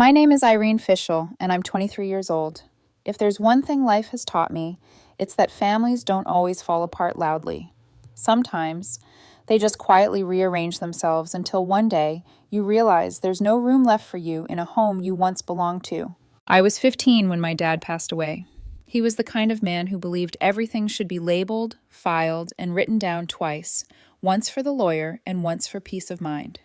My name is Irene Fischel, and I'm 23 years old. If there's one thing life has taught me, it's that families don't always fall apart loudly. Sometimes, they just quietly rearrange themselves until one day you realize there's no room left for you in a home you once belonged to. I was 15 when my dad passed away. He was the kind of man who believed everything should be labeled, filed, and written down twice, once for the lawyer and once for peace of mind.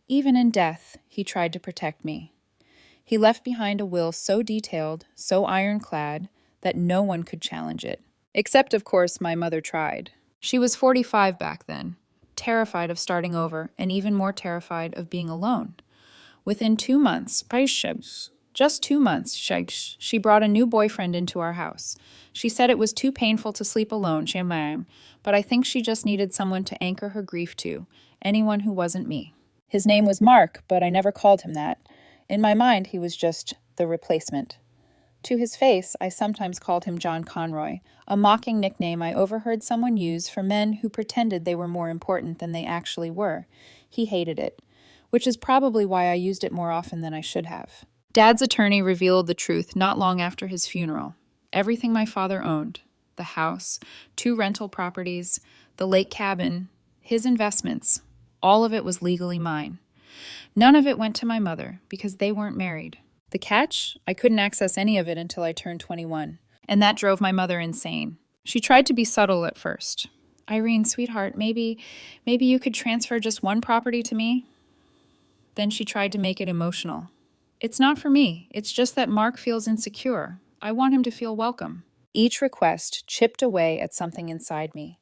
Even in death, he tried to protect me. He left behind a will so detailed, so ironclad, that no one could challenge it. Except, of course, my mother tried. She was 45 back then, terrified of starting over, and even more terrified of being alone. Within 2 months, just 2 months, she brought a new boyfriend into our house. She said it was too painful to sleep alone, but I think she just needed someone to anchor her grief to, anyone who wasn't me. His name was Mark, but I never called him that. In my mind, he was just the replacement. To his face, I sometimes called him John Conroy, a mocking nickname I overheard someone use for men who pretended they were more important than they actually were. He hated it, which is probably why I used it more often than I should have. Dad's attorney revealed the truth not long after his funeral. Everything my father owned, the house, 2 rental properties, the lake cabin, his investments, all of it was legally mine. None of it went to my mother because they weren't married. The catch? I couldn't access any of it until I turned 21, and that drove my mother insane. She tried to be subtle at first. Irene, sweetheart, maybe you could transfer just one property to me? Then she tried to make it emotional. It's not for me. It's just that Mark feels insecure. I want him to feel welcome. Each request chipped away at something inside me.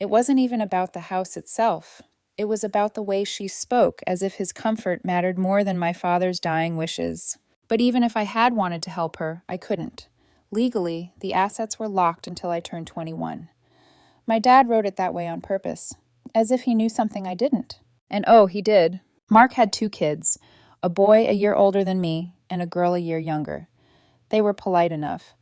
It wasn't even about the house itself. It was about the way she spoke, as if his comfort mattered more than my father's dying wishes. But even if I had wanted to help her, I couldn't. Legally, the assets were locked until I turned 21. My dad wrote it that way on purpose, as if he knew something I didn't. And oh, he did. Mark had 2 kids, a boy a year older than me and a girl a year younger. They were polite enough.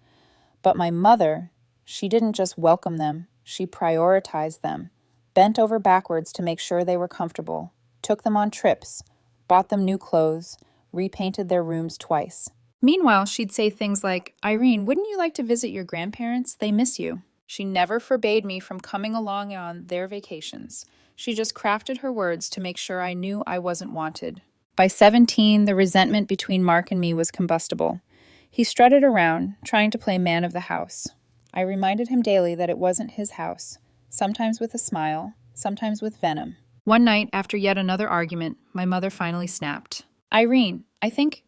But my mother, she didn't just welcome them, she prioritized them. Bent over backwards to make sure they were comfortable, took them on trips, bought them new clothes, repainted their rooms twice. Meanwhile, she'd say things like, Irene, wouldn't you like to visit your grandparents? They miss you. She never forbade me from coming along on their vacations. She just crafted her words to make sure I knew I wasn't wanted. By 17, the resentment between Mark and me was combustible. He strutted around, trying to play man of the house. I reminded him daily that it wasn't his house. Sometimes with a smile, sometimes with venom. One night, after yet another argument, my mother finally snapped. Irene, I think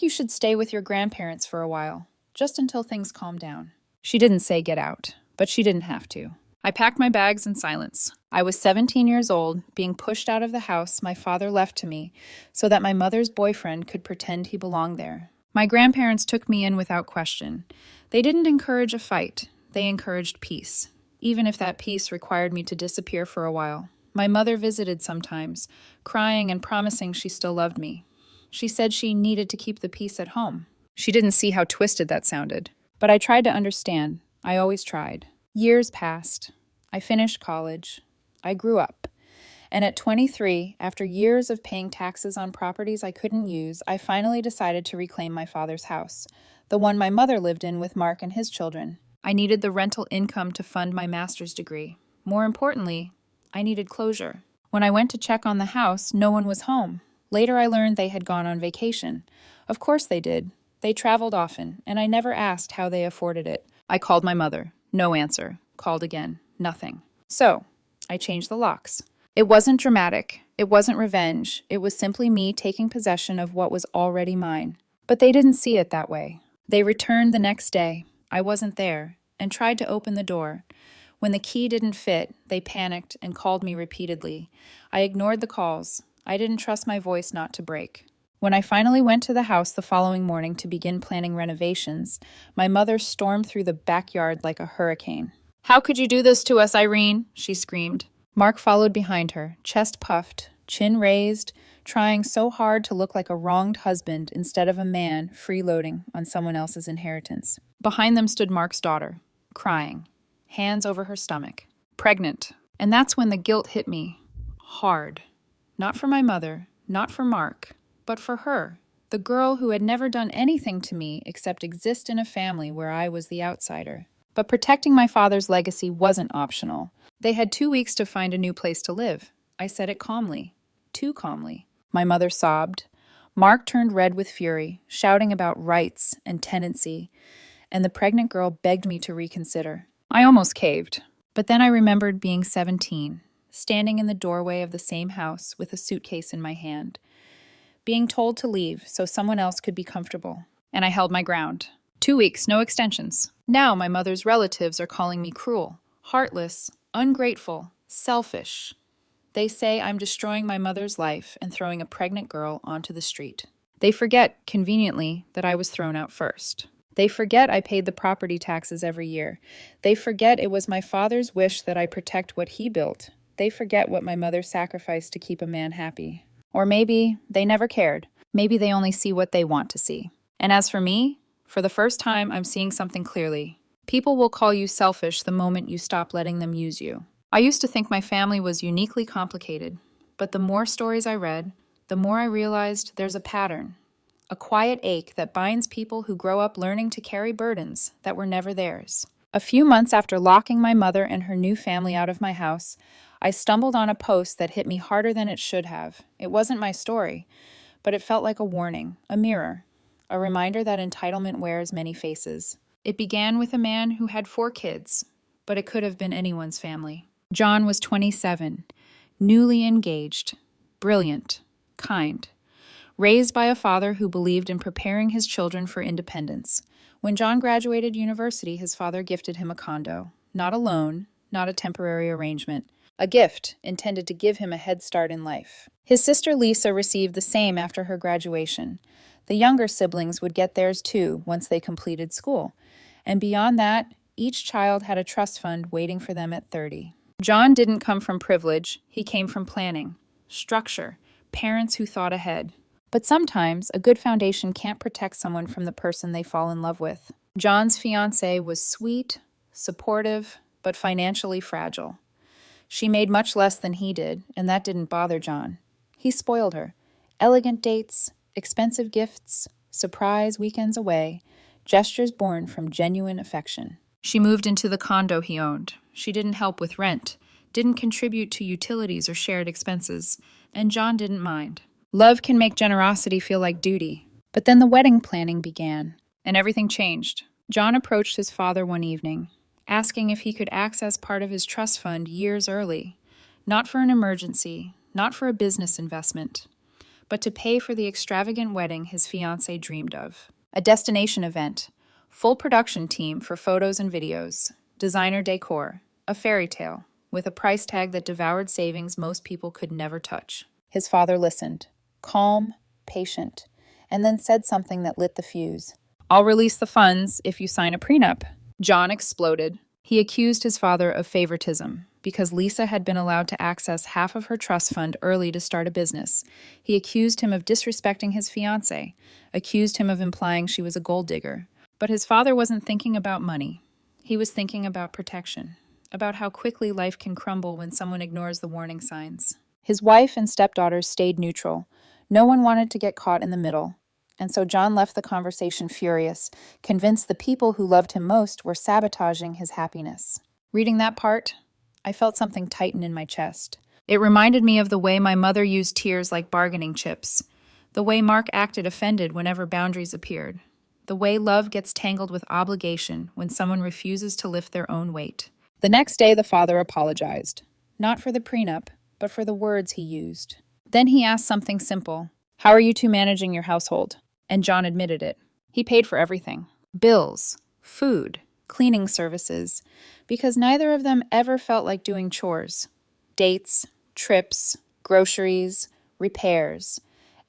you should stay with your grandparents for a while, just until things calm down. She didn't say get out, but she didn't have to. I packed my bags in silence. I was 17 years old, being pushed out of the house my father left to me, so that my mother's boyfriend could pretend he belonged there. My grandparents took me in without question. They didn't encourage a fight. They encouraged peace. Even if that peace required me to disappear for a while. My mother visited sometimes, crying and promising she still loved me. She said she needed to keep the peace at home. She didn't see how twisted that sounded. But I tried to understand. I always tried. Years passed. I finished college. I grew up. And at 23, after years of paying taxes on properties I couldn't use, I finally decided to reclaim my father's house, the one my mother lived in with Mark and his children. I needed the rental income to fund my master's degree. More importantly, I needed closure. When I went to check on the house, no one was home. Later, I learned they had gone on vacation. Of course they did. They traveled often, and I never asked how they afforded it. I called my mother. No answer. Called again. Nothing. So, I changed the locks. It wasn't dramatic. It wasn't revenge. It was simply me taking possession of what was already mine. But they didn't see it that way. They returned the next day. I wasn't there, and tried to open the door. When the key didn't fit, they panicked and called me repeatedly. I ignored the calls. I didn't trust my voice not to break. When I finally went to the house the following morning to begin planning renovations, my mother stormed through the backyard like a hurricane. How could you do this to us, Irene? She screamed. Mark followed behind her, chest puffed, chin raised, trying so hard to look like a wronged husband instead of a man freeloading on someone else's inheritance. Behind them stood Mark's daughter, crying, hands over her stomach, pregnant. And that's when the guilt hit me, hard. Not for my mother, not for Mark, but for her. the girl who had never done anything to me except exist in a family where I was the outsider. But protecting my father's legacy wasn't optional. They had 2 weeks to find a new place to live. I said it calmly, too calmly. My mother sobbed. Mark turned red with fury, shouting about rights and tenancy, and the pregnant girl begged me to reconsider. I almost caved, but then I remembered being 17, standing in the doorway of the same house with a suitcase in my hand, being told to leave so someone else could be comfortable, and I held my ground. 2 weeks, no extensions. Now my mother's relatives are calling me cruel, heartless, ungrateful, selfish. They say I'm destroying my mother's life and throwing a pregnant girl onto the street. They forget, conveniently, that I was thrown out first. They forget I paid the property taxes every year. They forget it was my father's wish that I protect what he built. They forget what my mother sacrificed to keep a man happy. Or maybe they never cared. Maybe they only see what they want to see. And as for me, for the first time, I'm seeing something clearly. People will call you selfish the moment you stop letting them use you. I used to think my family was uniquely complicated, but the more stories I read, the more I realized there's a pattern, a quiet ache that binds people who grow up learning to carry burdens that were never theirs. A few months after locking my mother and her new family out of my house, I stumbled on a post that hit me harder than it should have. It wasn't my story, but it felt like a warning, a mirror, a reminder that entitlement wears many faces. It began with a man who had 4 kids, but it could have been anyone's family. John was 27, newly engaged, brilliant, kind, raised by a father who believed in preparing his children for independence. When John graduated university, his father gifted him a condo. Not a loan, not a temporary arrangement. A gift intended to give him a head start in life. His sister Lisa received the same after her graduation. The younger siblings would get theirs too once they completed school. And beyond that, each child had a trust fund waiting for them at 30. John didn't come from privilege. He came from planning, structure, parents who thought ahead. But sometimes a good foundation can't protect someone from the person they fall in love with. John's fiancée was sweet, supportive, but financially fragile. She made much less than he did, and that didn't bother John. He spoiled her. Elegant dates, expensive gifts, surprise weekends away, gestures born from genuine affection. She moved into the condo he owned. She didn't help with rent, didn't contribute to utilities or shared expenses, and John didn't mind. Love can make generosity feel like duty. But then the wedding planning began, and everything changed. John approached his father one evening, asking if he could access part of his trust fund years early, not for an emergency, not for a business investment, but to pay for the extravagant wedding his fiancée dreamed of. A destination event, full production team for photos and videos, designer decor, a fairy tale, with a price tag that devoured savings most people could never touch. His father listened, calm, patient, and then said something that lit the fuse. "I'll release the funds if you sign a prenup." John exploded. He accused his father of favoritism because Lisa had been allowed to access half of her trust fund early to start a business. He accused him of disrespecting his fiancée, accused him of implying she was a gold digger. But his father wasn't thinking about money. He was thinking about protection, about how quickly life can crumble when someone ignores the warning signs. His wife and stepdaughters stayed neutral. No one wanted to get caught in the middle. And so John left the conversation furious, convinced the people who loved him most were sabotaging his happiness. Reading that part, I felt something tighten in my chest. It reminded me of the way my mother used tears like bargaining chips, the way Mark acted offended whenever boundaries appeared, the way love gets tangled with obligation when someone refuses to lift their own weight. The next day, the father apologized, not for the prenup, but for the words he used. Then he asked something simple. "How are you two managing your household?" And John admitted it. He paid for everything. Bills, food, cleaning services, because neither of them ever felt like doing chores. Dates, trips, groceries, repairs.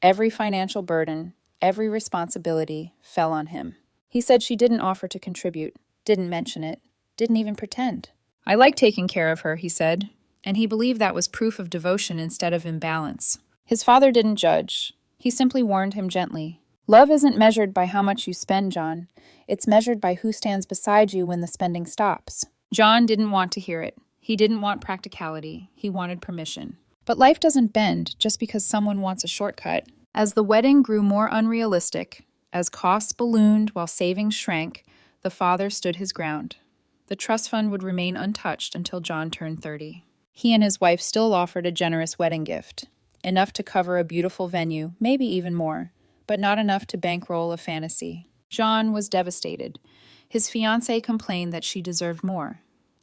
Every financial burden, every responsibility fell on him. He said she didn't offer to contribute, didn't mention it, didn't even pretend. "I like taking care of her," he said, and he believed that was proof of devotion instead of imbalance. His father didn't judge. He simply warned him gently. "Love isn't measured by how much you spend, John. It's measured by who stands beside you when the spending stops." John didn't want to hear it. He didn't want practicality. He wanted permission. But life doesn't bend just because someone wants a shortcut. As the wedding grew more unrealistic, as costs ballooned while savings shrank, the father stood his ground. The trust fund would remain untouched until John turned 30. He and his wife still offered a generous wedding gift, enough to cover a beautiful venue, maybe even more, but not enough to bankroll a fantasy. John was devastated. His fiancée complained that she deserved more.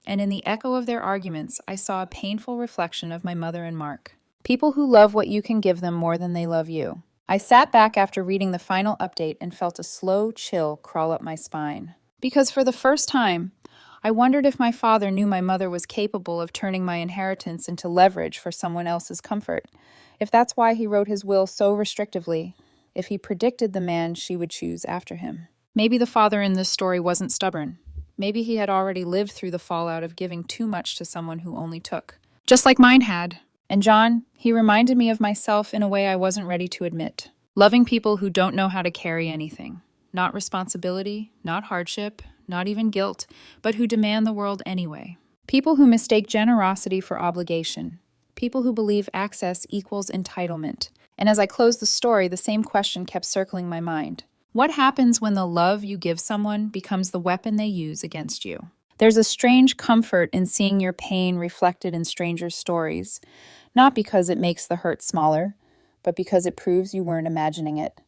And in the echo of their arguments, I saw a painful reflection of my mother and Mark. People who love what you can give them more than they love you. I sat back after reading the final update and felt a slow chill crawl up my spine. Because for the first time, I wondered if my father knew my mother was capable of turning my inheritance into leverage for someone else's comfort. If that's why he wrote his will so restrictively. If he predicted the man she would choose after him. Maybe the father in this story wasn't stubborn. Maybe he had already lived through the fallout of giving too much to someone who only took. Just like mine had. And John, he reminded me of myself in a way I wasn't ready to admit. Loving people who don't know how to carry anything. Not responsibility, not hardship, not even guilt, but who demand the world anyway. People who mistake generosity for obligation. People who believe access equals entitlement. And as I closed the story, the same question kept circling my mind. What happens when the love you give someone becomes the weapon they use against you? There's a strange comfort in seeing your pain reflected in strangers' stories, not because it makes the hurt smaller, but because it proves you weren't imagining it.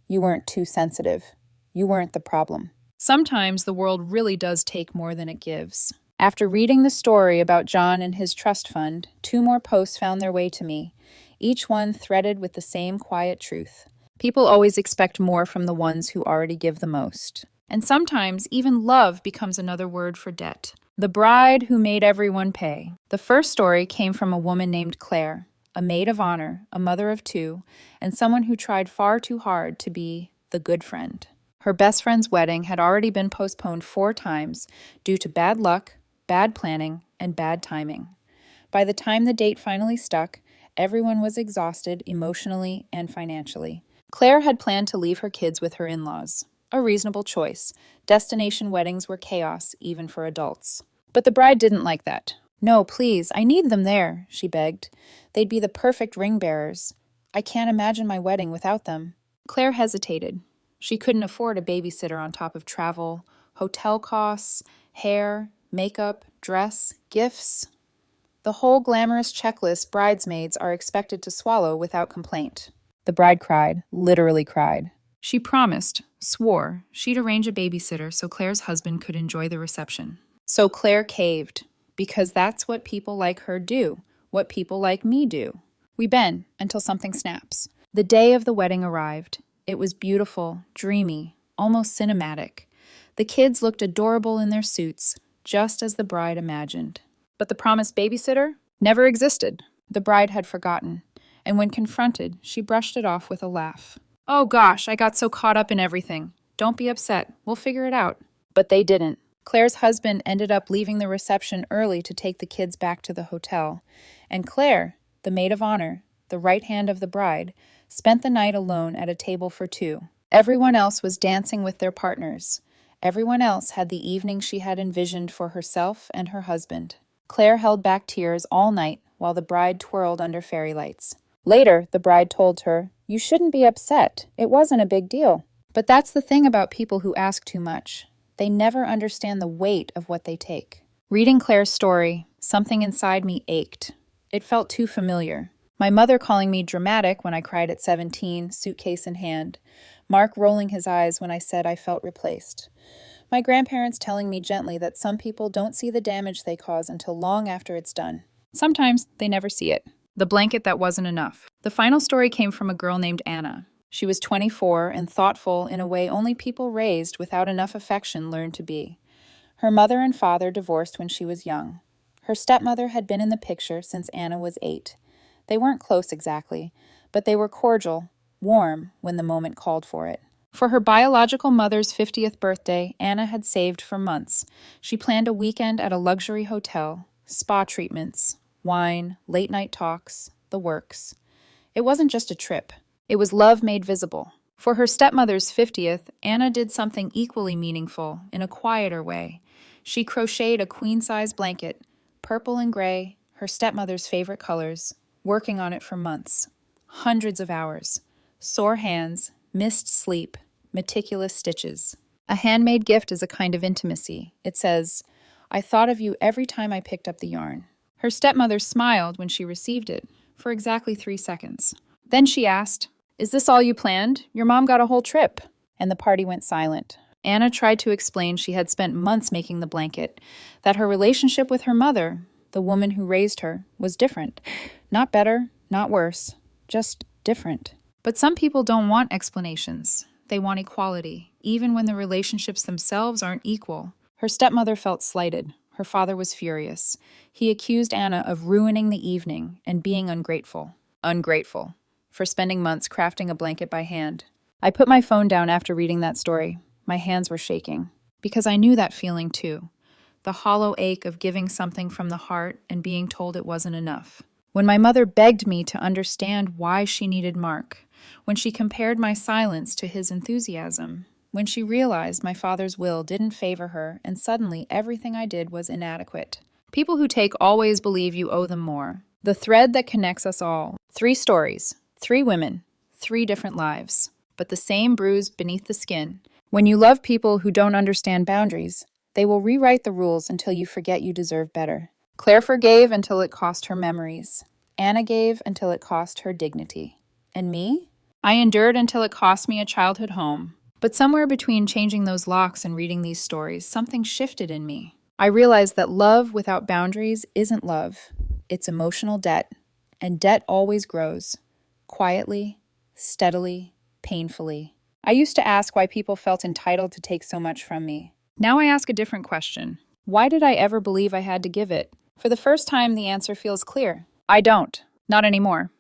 You weren't too sensitive. You weren't the problem. Sometimes the world really does take more than it gives. After reading the story about John and his trust fund, 2 more posts found their way to me, each one threaded with the same quiet truth. People always expect more from the ones who already give the most. And sometimes even love becomes another word for debt. The bride who made everyone pay. The first story came from a woman named Claire, a maid of honor, a mother of 2, and someone who tried far too hard to be the good friend. Her best friend's wedding had already been postponed 4 times due to bad luck, bad planning, and bad timing. By the time the date finally stuck, everyone was exhausted emotionally and financially. Claire had planned to leave her kids with her in-laws. A reasonable choice. Destination weddings were chaos, even for adults. But the bride didn't like that. "No, please, I need them there," she begged. "They'd be the perfect ring bearers. I can't imagine my wedding without them." Claire hesitated. She couldn't afford a babysitter on top of travel, hotel costs, hair, makeup, dress, gifts. The whole glamorous checklist bridesmaids are expected to swallow without complaint. The bride cried, literally cried. She promised, swore, she'd arrange a babysitter so Claire's husband could enjoy the reception. So Claire caved, because that's what people like her do, what people like me do. We bend until something snaps. The day of the wedding arrived. It was beautiful, dreamy, almost cinematic. The kids looked adorable in their suits, just as the bride imagined. But the promised babysitter never existed. The bride had forgotten. And when confronted, she brushed it off with a laugh. "Oh gosh, I got so caught up in everything. Don't be upset. We'll figure it out." But they didn't. Claire's husband ended up leaving the reception early to take the kids back to the hotel. And Claire, the maid of honor, the right hand of the bride, spent the night alone at a table for 2. Everyone else was dancing with their partners. Everyone else had the evening she had envisioned for herself and her husband. Claire held back tears all night while the bride twirled under fairy lights. Later, the bride told her, "You shouldn't be upset. It wasn't a big deal." But that's the thing about people who ask too much. They never understand the weight of what they take. Reading Claire's story, something inside me ached. It felt too familiar. My mother calling me dramatic when I cried at 17, suitcase in hand. Mark rolling his eyes when I said I felt replaced. My grandparents telling me gently that some people don't see the damage they cause until long after it's done. Sometimes they never see it. The blanket that wasn't enough. The final story came from a girl named Anna. She was 24 and thoughtful in a way only people raised without enough affection learn to be. Her mother and father divorced when she was young. Her stepmother had been in the picture since Anna was 8. They weren't close exactly, but they were cordial, warm when the moment called for it. For her biological mother's 50th birthday, Anna had saved for months. She planned a weekend at a luxury hotel, spa treatments, wine, late-night talks, the works. It wasn't just a trip. It was love made visible. For her stepmother's 50th, Anna did something equally meaningful in a quieter way. She crocheted a queen-size blanket, purple and gray, her stepmother's favorite colors, working on it for months. Hundreds of hours. Sore hands, missed sleep, meticulous stitches. A handmade gift is a kind of intimacy. It says, "I thought of you every time I picked up the yarn." Her stepmother smiled when she received it, for exactly 3 seconds. Then she asked, "Is this all you planned? Your mom got a whole trip." And the party went silent. Anna tried to explain she had spent months making the blanket, that her relationship with her mother, the woman who raised her, was different. Not better, not worse, just different. But some people don't want explanations. They want equality, even when the relationships themselves aren't equal. Her stepmother felt slighted. Her father was furious. He accused Anna of ruining the evening and being ungrateful. Ungrateful. For spending months crafting a blanket by hand. I put my phone down after reading that story. My hands were shaking. Because I knew that feeling too. The hollow ache of giving something from the heart and being told it wasn't enough. When my mother begged me to understand why she needed Mark. When she compared my silence to his enthusiasm. When she realized my father's will didn't favor her and suddenly everything I did was inadequate. People who take always believe you owe them more. The thread that connects us all. 3 stories, 3 women, 3 different lives. But the same bruise beneath the skin. When you love people who don't understand boundaries, they will rewrite the rules until you forget you deserve better. Claire forgave until it cost her memories. Anna gave until it cost her dignity. And me? I endured until it cost me a childhood home. But somewhere between changing those locks and reading these stories, something shifted in me. I realized that love without boundaries isn't love. It's emotional debt. And debt always grows. Quietly, steadily, painfully. I used to ask why people felt entitled to take so much from me. Now I ask a different question. Why did I ever believe I had to give it? For the first time, the answer feels clear. I don't. Not anymore.